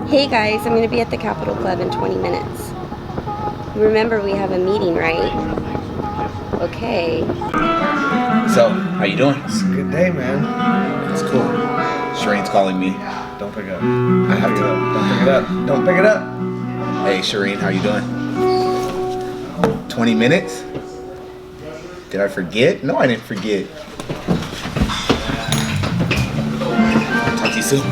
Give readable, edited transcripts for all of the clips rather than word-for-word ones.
Hey guys, I'm going to be at the Capitol Club in 20 minutes. Remember, we have a meeting, right? Okay. So, how you doing? It's a good day, man. It's cool. Shireen's calling me. Don't pick up. I have to. Don't pick it up. Don't pick it up. Hey, Shireen, how you doing? 20 minutes? Did I forget? No, I didn't forget. Talk to you soon.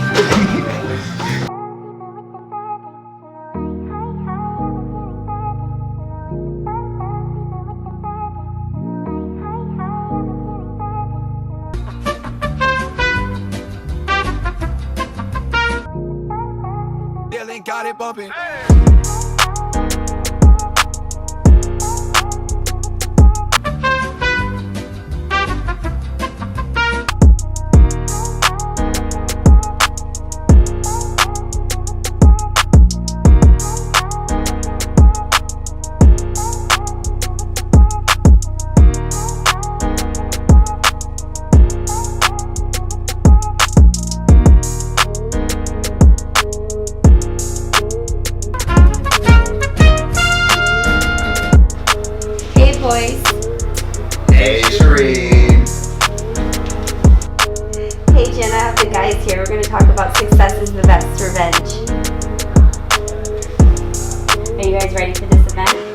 Got it bumping. Boys. Hey, Shireen. Hey Jen, I have the guys here. We're going to talk about success is the best revenge. Are you guys ready for this event?